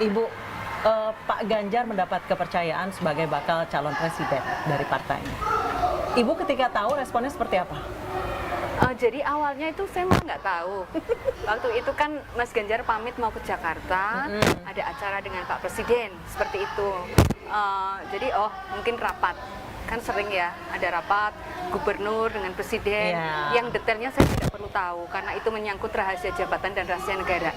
Ibu, Pak Ganjar mendapat kepercayaan sebagai bakal calon presiden dari partainya. Ibu ketika tahu responnya seperti apa? Jadi awalnya itu saya malah nggak tahu. Waktu itu kan Mas Ganjar pamit mau ke Jakarta, ada acara dengan Pak Presiden, seperti itu. Jadi mungkin rapat, kan sering ya ada rapat gubernur dengan presiden, yang detailnya saya tidak perlu tahu karena itu menyangkut rahasia jabatan dan rahasia negara.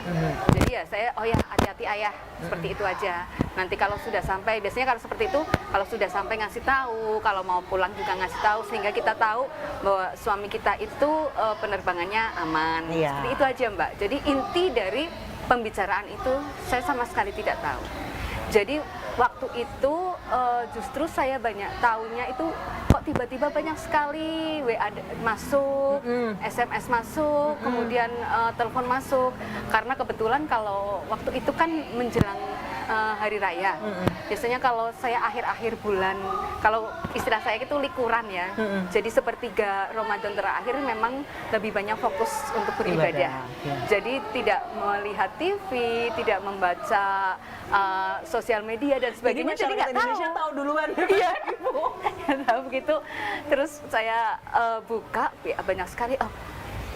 Jadi ya saya hati-hati ayah, seperti itu aja. Nanti kalau sudah sampai, biasanya kalau seperti itu, kalau sudah sampai ngasih tahu, kalau mau pulang juga ngasih tahu, sehingga kita tahu bahwa suami kita itu penerbangannya aman. Seperti itu aja Mbak. Jadi inti dari pembicaraan itu saya sama sekali tidak tahu. Jadi waktu itu justru saya banyak tahunya itu kok tiba-tiba banyak sekali WA masuk, SMS masuk, kemudian telepon masuk. Karena kebetulan kalau waktu itu kan menjelang hari raya. Biasanya kalau saya akhir-akhir bulan, kalau istilah saya itu likuran ya. Jadi sepertiga Ramadan terakhir memang lebih banyak fokus untuk beribadah. Jadi tidak melihat TV, tidak membaca sosial media dan sebagainya. Jadi nggak Indonesia tahu duluan. Iya, tahu begitu. Terus saya buka banyak sekali.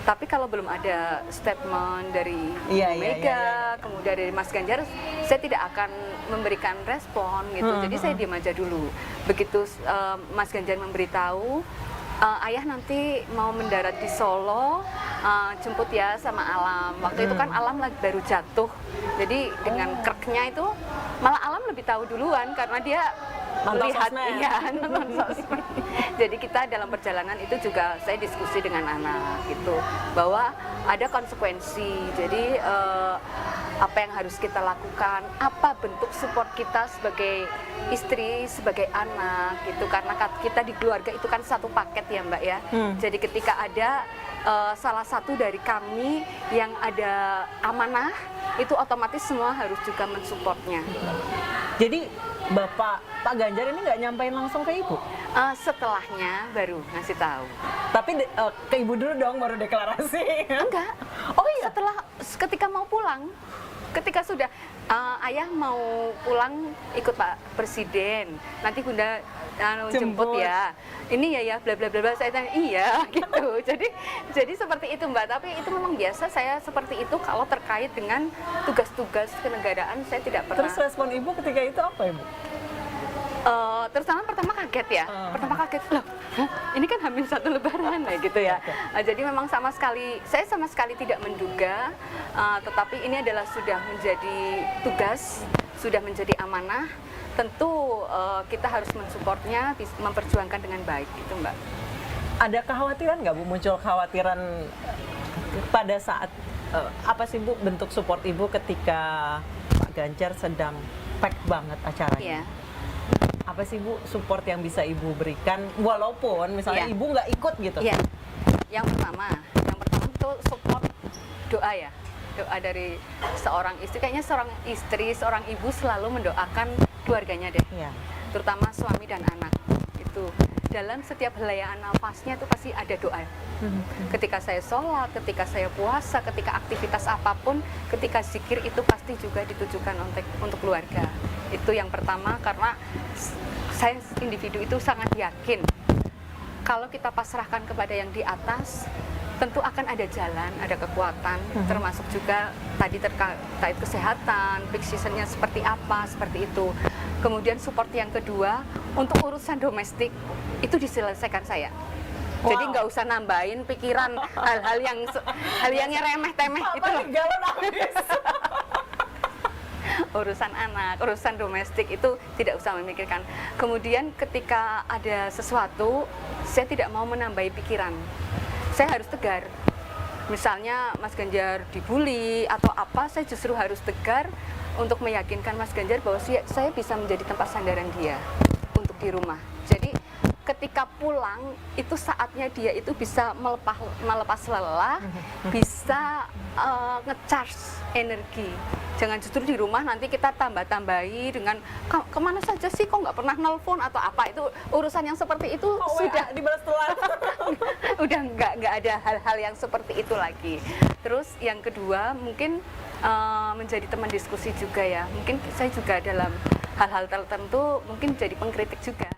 Tapi kalau belum ada statement dari Mega, kemudian dari Mas Ganjar, saya tidak akan memberikan respon gitu. Jadi saya diam aja dulu. Begitu Mas Ganjar memberitahu, ayah nanti mau mendarat di Solo, jemput ya sama Alam. Waktu itu kan Alam lagi baru jatuh. Jadi dengan kreknya itu malah Alam lebih tahu duluan karena dia melihat nonton sosmed. Jadi kita dalam perjalanan itu juga saya diskusi dengan anak gitu bahwa ada konsekuensi. Jadi apa yang harus kita lakukan, apa bentuk support kita sebagai istri, sebagai anak gitu, karena kita di keluarga itu kan satu paket ya Mbak ya. Jadi ketika ada salah satu dari kami yang ada amanah, itu otomatis semua harus juga mensupportnya. Jadi Pak Ganjar ini nggak nyampein langsung ke Ibu? Setelahnya baru ngasih tahu. Tapi ke Ibu dulu dong baru deklarasi. Enggak. Setelah ketika mau pulang, ketika sudah ayah mau pulang ikut Pak Presiden, nanti Bunda jemput ya. Ini ya bla bla bla, saya tanya iya gitu. Jadi seperti itu Mbak, tapi itu memang biasa saya seperti itu kalau terkait dengan tugas-tugas kenegaraan saya tidak pernah. Terus respon Ibu ketika itu apa Ibu? Terus pertama kaget ya, pertama kaget loh, ini kan hamil 1 lebaran ya gitu ya. Jadi memang saya sama sekali tidak menduga, tetapi ini adalah sudah menjadi tugas, sudah menjadi amanah. Tentu kita harus mensupportnya, memperjuangkan dengan baik gitu Mbak. Ada kekhawatiran nggak Bu, muncul kekhawatiran pada saat apa sih Bu bentuk support Ibu ketika Pak Ganjar sedang pack banget acaranya? Apa sih Bu support yang bisa Ibu berikan walaupun misalnya Ibu nggak ikut gitu? Yang pertama itu support doa ya, doa dari seorang istri. Kayaknya seorang istri, seorang ibu selalu mendoakan keluarganya deh, terutama suami dan anak. Itu dalam setiap helayaan nafasnya itu pasti ada doa. Ketika saya sholat, ketika saya puasa, ketika aktivitas apapun, ketika zikir itu pasti juga ditujukan untuk keluarga. Itu yang pertama, karena saya individu itu sangat yakin kalau kita pasrahkan kepada yang di atas, tentu akan ada jalan, ada kekuatan, termasuk juga tadi terkait kesehatan, peak seasonnya seperti apa, seperti itu. Kemudian support yang kedua, untuk urusan domestik itu diselesaikan saya. Jadi nggak usah nambahin pikiran hal-hal yang remeh-temeh itu loh. Urusan anak, urusan domestik itu tidak usah memikirkan. Kemudian ketika ada sesuatu, saya tidak mau menambahi pikiran. Saya harus tegar. Misalnya Mas Ganjar dibully atau apa, saya justru harus tegar untuk meyakinkan Mas Ganjar bahwa saya bisa menjadi tempat sandaran dia untuk di rumah. Jadi ketika pulang itu saatnya dia itu bisa melepas lelah, bisa ngecharge energi. Jangan justru di rumah nanti kita tambah-tambahi dengan kemana saja sih, kok nggak pernah nelpon atau apa. Itu urusan yang seperti itu sudah dibalas telat. udah nggak ada hal-hal yang seperti itu lagi. Terus yang kedua mungkin menjadi teman diskusi juga ya. Mungkin saya juga dalam hal-hal tertentu mungkin jadi pengkritik juga.